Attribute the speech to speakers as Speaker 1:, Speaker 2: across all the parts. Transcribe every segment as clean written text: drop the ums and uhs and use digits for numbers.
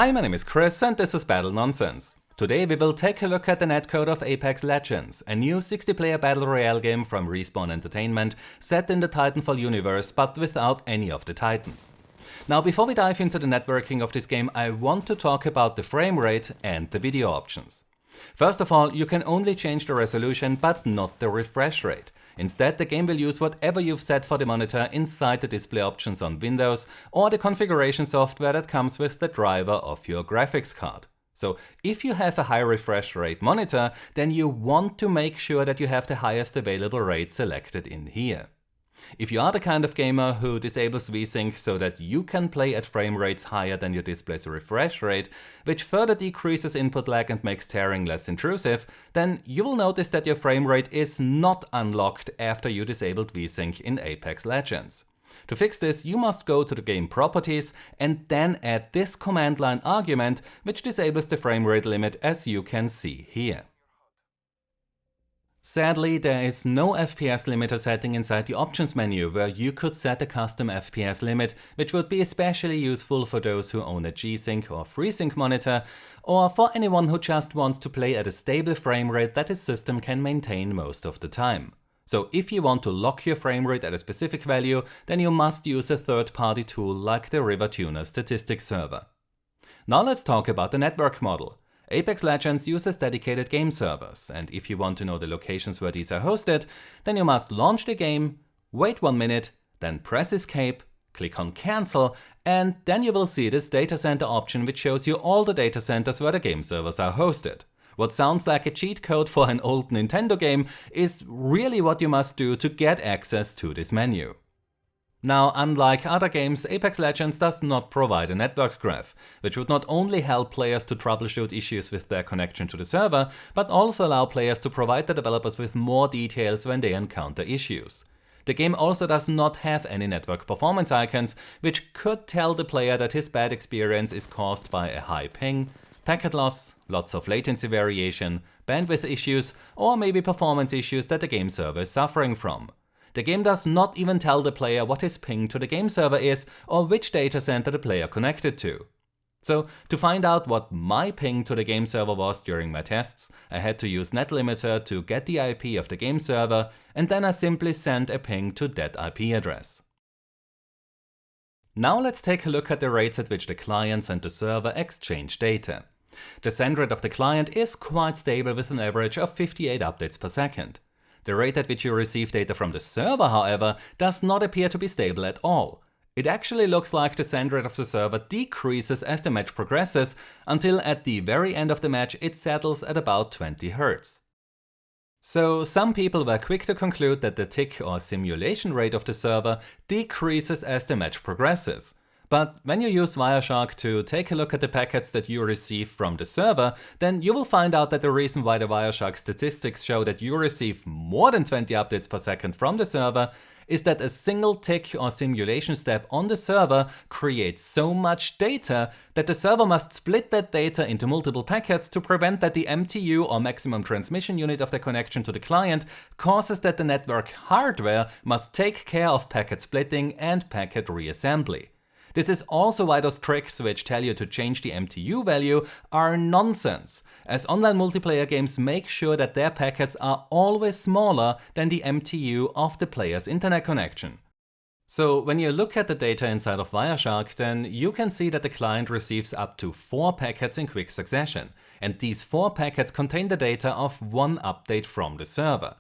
Speaker 1: Hi, my name is Chris and this is Battle Nonsense. Today we will take a look at the netcode of Apex Legends, a new 60-player battle royale game from Respawn Entertainment set in the Titanfall universe but without any of the Titans. Now before we dive into the networking of this game, I want to talk about the frame rate and the video options. First of all, you can only change the resolution but not the refresh rate. Instead, the game will use whatever you've set for the monitor inside the display options on Windows or the configuration software that comes with the driver of your graphics card. So if you have a high refresh rate monitor, then you want to make sure that you have the highest available rate selected in here. If you are the kind of gamer who disables VSync so that you can play at frame rates higher than your display's refresh rate, which further decreases input lag and makes tearing less intrusive, then you will notice that your frame rate is not unlocked after you disabled VSync in Apex Legends. To fix this, you must go to the game properties and then add this command line argument, which disables the frame rate limit as you can see here. Sadly, there is no FPS limiter setting inside the options menu where you could set a custom FPS limit, which would be especially useful for those who own a G-Sync or FreeSync monitor, or for anyone who just wants to play at a stable frame rate that his system can maintain most of the time. So if you want to lock your frame rate at a specific value, then you must use a third-party tool like the RiverTuner statistics server. Now let's talk about the network model. Apex Legends uses dedicated game servers, and if you want to know the locations where these are hosted, then you must launch the game, wait 1 minute, then press escape, click on cancel, and then you will see this data center option which shows you all the data centers where the game servers are hosted. What sounds like a cheat code for an old Nintendo game is really what you must do to get access to this menu. Now, unlike other games, Apex Legends does not provide a network graph, which would not only help players to troubleshoot issues with their connection to the server, but also allow players to provide the developers with more details when they encounter issues. The game also does not have any network performance icons, which could tell the player that his bad experience is caused by a high ping, packet loss, lots of latency variation, bandwidth issues, or maybe performance issues that the game server is suffering from. The game does not even tell the player what his ping to the game server is or which data center the player connected to. So, to find out what my ping to the game server was during my tests, I had to use NetLimiter to get the IP of the game server, and then I simply sent a ping to that IP address. Now let's take a look at the rates at which the clients and the server exchange data. The send rate of the client is quite stable with an average of 58 updates per second. The rate at which you receive data from the server, however, does not appear to be stable at all. It actually looks like the send rate of the server decreases as the match progresses, until at the very end of the match it settles at about 20 Hz. So some people were quick to conclude that the tick or simulation rate of the server decreases as the match progresses. But when you use Wireshark to take a look at the packets that you receive from the server, then you will find out that the reason why the Wireshark statistics show that you receive more than 20 updates per second from the server is that a single tick or simulation step on the server creates so much data that the server must split that data into multiple packets to prevent that the MTU or maximum transmission unit of the connection to the client causes that the network hardware must take care of packet splitting and packet reassembly. This is also why those tricks which tell you to change the MTU value are nonsense, as online multiplayer games make sure that their packets are always smaller than the MTU of the player's internet connection. So when you look at the data inside of Wireshark, then you can see that the client receives up to 4 packets in quick succession, and these 4 packets contain the data of 1 update from the server.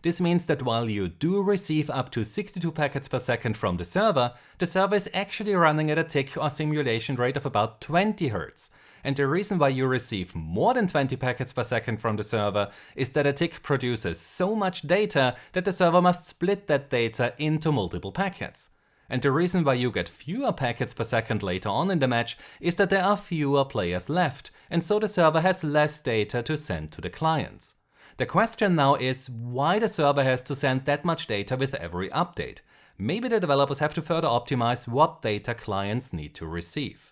Speaker 1: This means that while you do receive up to 62 packets per second from the server is actually running at a tick or simulation rate of about 20 Hz. And the reason why you receive more than 20 packets per second from the server is that a tick produces so much data that the server must split that data into multiple packets. And the reason why you get fewer packets per second later on in the match is that there are fewer players left, and so the server has less data to send to the clients. The question now is why the server has to send that much data with every update. Maybe the developers have to further optimize what data clients need to receive.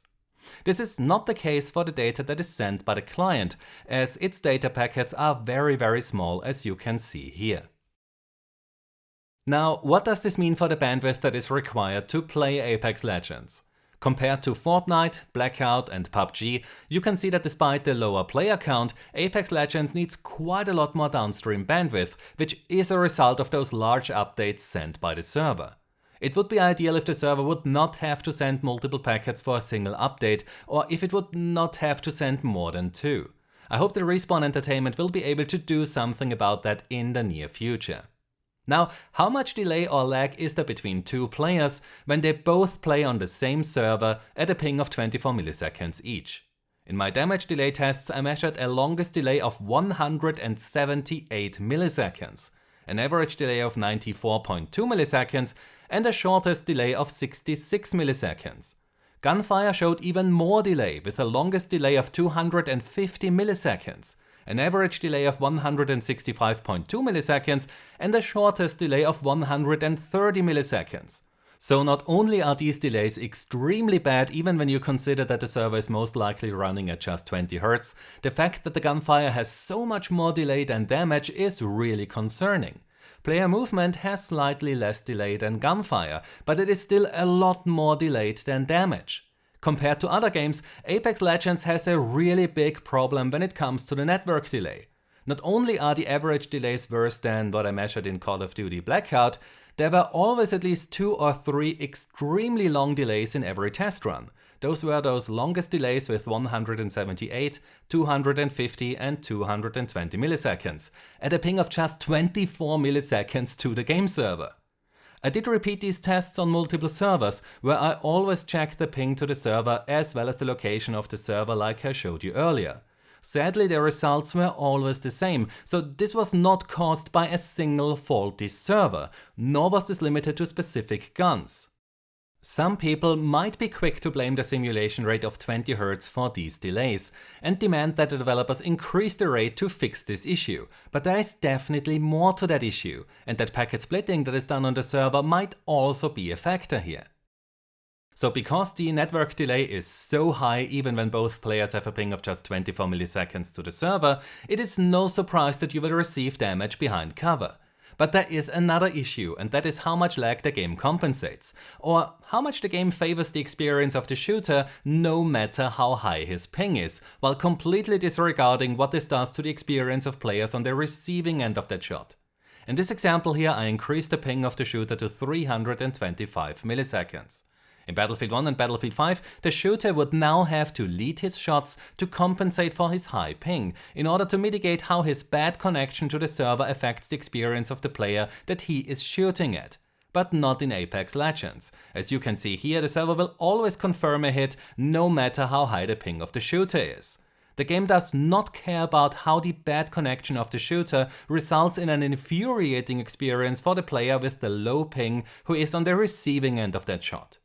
Speaker 1: This is not the case for the data that is sent by the client, as its data packets are very small, as you can see here. Now, what does this mean for the bandwidth that is required to play Apex Legends? Compared to Fortnite, Blackout and PUBG, you can see that despite the lower player count, Apex Legends needs quite a lot more downstream bandwidth, which is a result of those large updates sent by the server. It would be ideal if the server would not have to send multiple packets for a single update, or if it would not have to send more than 2. I hope the Respawn Entertainment will be able to do something about that in the near future. Now, how much delay or lag is there between 2 players when they both play on the same server at a ping of 24 milliseconds each? In my damage delay tests I measured a longest delay of 178 milliseconds, an average delay of 94.2 milliseconds and a shortest delay of 66 milliseconds. Gunfire showed even more delay with a longest delay of 250 milliseconds, an average delay of 165.2 milliseconds and a shortest delay of 130 milliseconds. So not only are these delays extremely bad even when you consider that the server is most likely running at just 20 Hz, the fact that the Gunfire has so much more delay than damage is really concerning. Player movement has slightly less delay than Gunfire, but it is still a lot more delayed than damage. Compared to other games, Apex Legends has a really big problem when it comes to the network delay. Not only are the average delays worse than what I measured in Call of Duty Blackout, there were always at least 2 or 3 extremely long delays in every test run. Those were those longest delays with 178, 250 and 220 milliseconds, at a ping of just 24 milliseconds to the game server. I did repeat these tests on multiple servers, where I always checked the ping to the server as well as the location of the server like I showed you earlier. Sadly, the results were always the same, so this was not caused by a single faulty server, nor was this limited to specific guns. Some people might be quick to blame the simulation rate of 20 Hz for these delays, and demand that the developers increase the rate to fix this issue, but there is definitely more to that issue, and that packet splitting that is done on the server might also be a factor here. So because the network delay is so high even when both players have a ping of just 24 milliseconds to the server, it is no surprise that you will receive damage behind cover. But there is another issue, and that is how much lag the game compensates, or how much the game favors the experience of the shooter no matter how high his ping is, while completely disregarding what this does to the experience of players on the receiving end of that shot. In this example here I increased the ping of the shooter to 325 milliseconds. In Battlefield 1 and Battlefield 5, the shooter would now have to lead his shots to compensate for his high ping, in order to mitigate how his bad connection to the server affects the experience of the player that he is shooting at. But not in Apex Legends. As you can see here, the server will always confirm a hit no matter how high the ping of the shooter is. The game does not care about how the bad connection of the shooter results in an infuriating experience for the player with the low ping who is on the receiving end of that shot.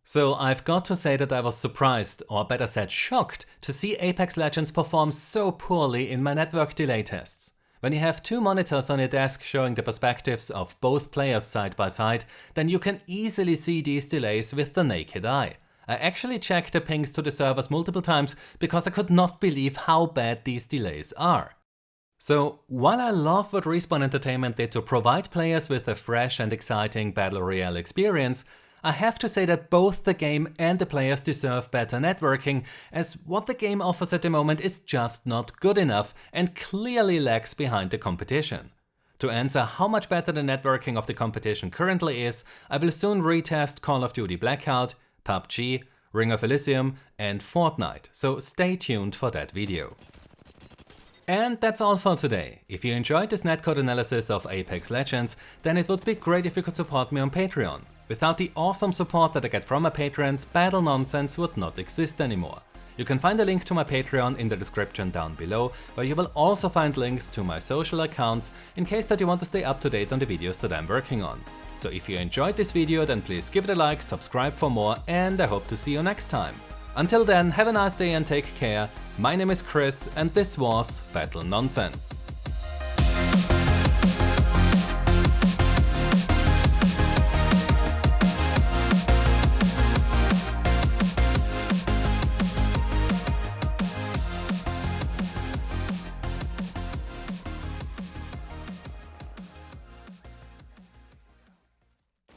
Speaker 1: So I've got to say that I was surprised, or better said shocked, to see Apex Legends perform so poorly in my network delay tests. When you have 2 monitors on your desk showing the perspectives of both players side by side, then you can easily see these delays with the naked eye. I actually checked the pings to the servers multiple times because I could not believe how bad these delays are. So, while I love what Respawn Entertainment did to provide players with a fresh and exciting Battle Royale experience, I have to say that both the game and the players deserve better networking, as what the game offers at the moment is just not good enough and clearly lags behind the competition. To answer how much better the networking of the competition currently is, I will soon retest Call of Duty Blackout, PUBG, Ring of Elysium and Fortnite, so stay tuned for that video. And that's all for today. If you enjoyed this netcode analysis of Apex Legends, then it would be great if you could support me on Patreon. Without the awesome support that I get from my patrons, Battle Nonsense would not exist anymore. You can find a link to my Patreon in the description down below, where you will also find links to my social accounts in case that you want to stay up to date on the videos that I'm working on. So if you enjoyed this video, then please give it a like, subscribe for more, and I hope to see you next time. Until then, have a nice day and take care. My name is Chris, and this was Battle Nonsense.